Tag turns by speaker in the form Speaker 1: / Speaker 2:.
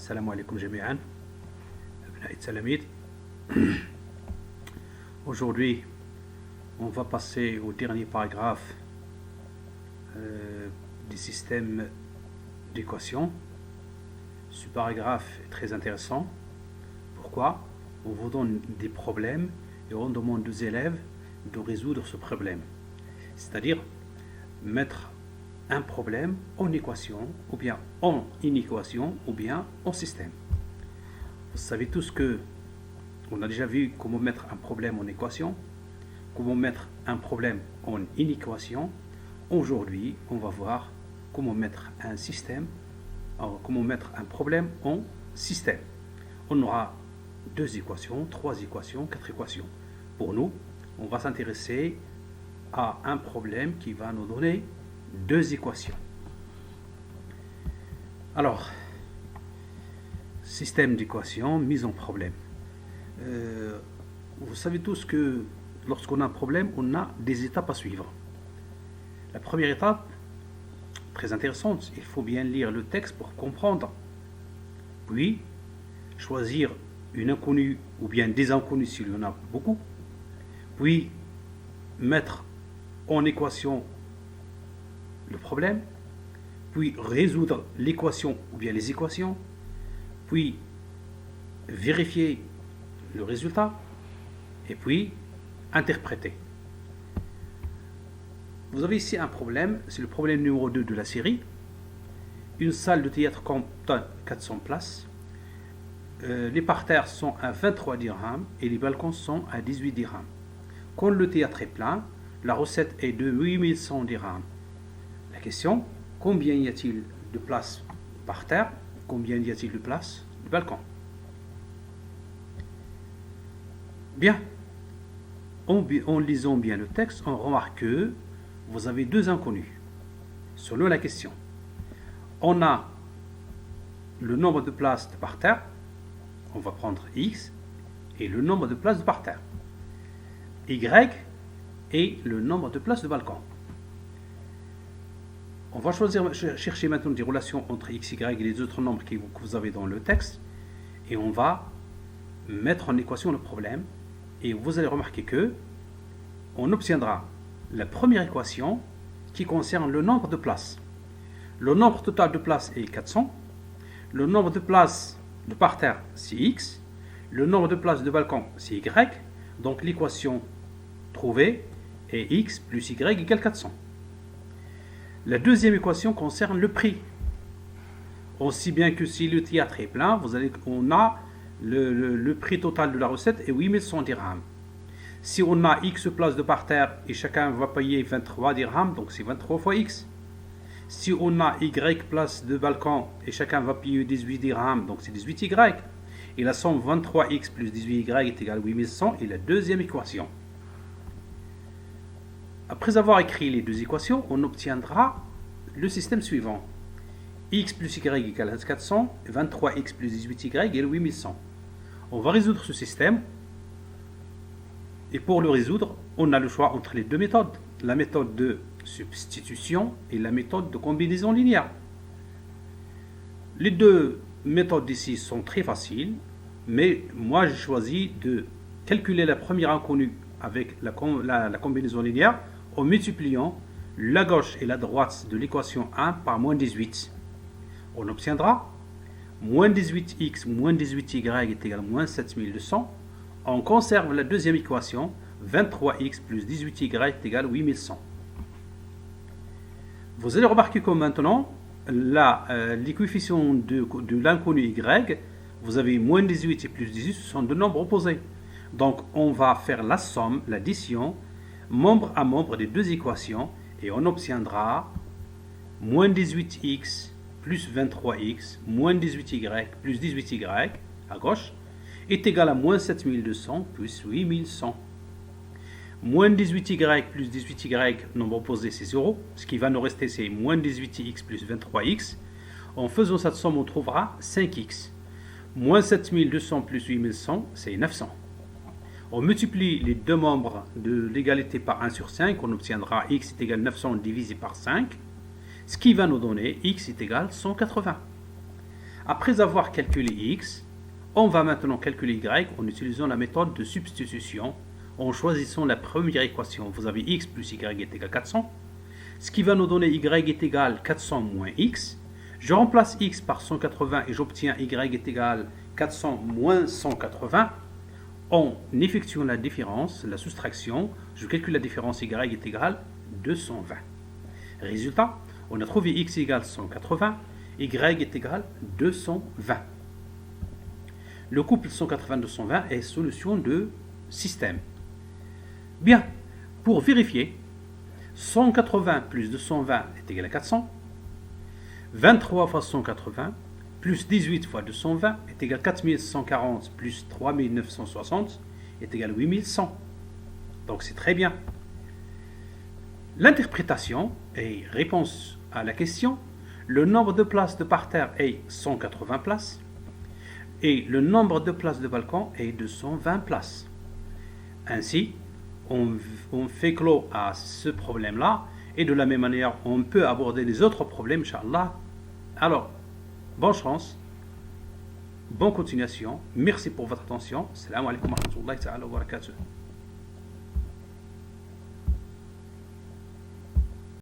Speaker 1: السلام عليكم جميعا أبناء التلاميذ. Aujourd'hui, on va passer au dernier paragraphe du système d'équation. Ce paragraphe est très intéressant. Pourquoi? On vous donne des problèmes et on demande aux élèves de résoudre ce problème. C'est-à-dire mettre un problème en équation, ou bien en inéquation, ou bien en système. Vous savez tous que on a déjà vu comment mettre un problème en équation, comment mettre un problème en inéquation. Aujourd'hui, on va voir comment mettre un système, comment mettre un problème en système. On aura 2 équations, 3 équations, 4 équations. Pour nous, on va s'intéresser à un problème qui va nous donner 2 équations. Alors, système d'équation, mise en problème. Vous savez tous que lorsqu'on a un problème, on a des étapes à suivre. La première étape, très intéressante, il faut bien lire le texte pour comprendre. Puis, choisir une inconnue ou bien des inconnues s'il y en a beaucoup. Puis, mettre en équation le problème. Puis, résoudre l'équation ou bien les équations. Puis, vérifier le résultat. Et puis, interpréter. Vous avez ici un problème, c'est le problème numéro 2 de la série. Une salle de théâtre compte 400 places. Les parterres sont à 23 dirhams et les balcons sont à 18 dirhams. Quand le théâtre est plein, la recette est de 8100 dirhams. La question, combien y a-t-il de places par terre? Combien y a-t-il de places de balcon? Bien. En lisant bien le texte, on remarque que vous avez 2 inconnus. Selon la question, on a le nombre de places de parterre, on va prendre X, et le nombre de places de parterre. Y et le nombre de places de balcon. On va chercher maintenant des relations entre X, Y et les autres nombres que vous avez dans le texte, et on va mettre en équation le problème, et vous allez remarquer que on obtiendra la première équation qui concerne le nombre de places. Le nombre total de places est 400. Le nombre de places de parterre, c'est X. Le nombre de places de balcon, c'est Y. Donc l'équation trouvée est X plus Y égale 400. La deuxième équation concerne le prix. Aussi bien que si le théâtre est plein, on a le prix total de la recette est 8100 dirhams. Si on a X places de parterre et chacun va payer 23 dirhams, donc c'est 23 fois X. Si on a Y places de balcon et chacun va payer 18 dirhams, donc c'est 18Y. Et la somme 23X plus 18Y est égale à 8100 et la deuxième équation. Après avoir écrit les 2 équations, on obtiendra le système suivant. X plus Y égale 400, 23X plus 18Y égale 8100. On va résoudre ce système. Et pour le résoudre, on a le choix entre les 2 méthodes. La méthode de substitution et la méthode de combinaison linéaire. Les 2 méthodes ici sont très faciles, mais moi j'ai choisi de calculer la première inconnue avec la combinaison linéaire en multipliant la gauche et la droite de l'équation 1 par moins 18. On obtiendra moins 18x moins 18y est égal à moins 7200. On conserve la deuxième équation, 23x plus 18y est égal à 8100. Vous allez remarquer que maintenant, les coefficients de l'inconnu y, vous avez moins 18 et plus 18, ce sont 2 nombres opposés. Donc on va faire la somme, l'addition, membre à membre des 2 équations, et on obtiendra moins 18x plus 23x moins 18y plus 18y à gauche est égal à moins 7200 plus 8100. Moins 18y plus 18y, nombre opposé, c'est 0. Ce qui va nous rester, c'est moins 18x plus 23x. En faisant cette somme, on trouvera 5x. Moins 7200 plus 8100, c'est 900. On multiplie les 2 membres de l'égalité par 1 sur 5. On obtiendra x est égal à 900 divisé par 5. Ce qui va nous donner x est égal à 180. Après avoir calculé x, on va maintenant calculer y en utilisant la méthode de substitution. En choisissant la première équation, vous avez x plus y est égal à 400. Ce qui va nous donner y est égal à 400 moins x. Je remplace x par 180 et j'obtiens y est égal à 400 moins 180. En effectuant la différence, la soustraction, je calcule la différence y est égal à 220. Résultat, on a trouvé x égale 180, y est égal à 220. Le couple 180-220 est solution de système. Bien, pour vérifier, 180 plus 220 est égal à 400. 23 fois 180 plus 18 fois 220 est égal à 4140 plus 3960 est égal à 8100. Donc c'est très bien. L'interprétation et réponse à la question, le nombre de places de parterre est 180 places et le nombre de places de balcon est 220 places. Ainsi, on fait clos à ce problème-là et de la même manière, on peut aborder les autres problèmes, Inch'Allah. Alors, bonne chance, bonne continuation, merci pour votre attention. Assalamu alaikum wa rahmatullahi wa barakatuh.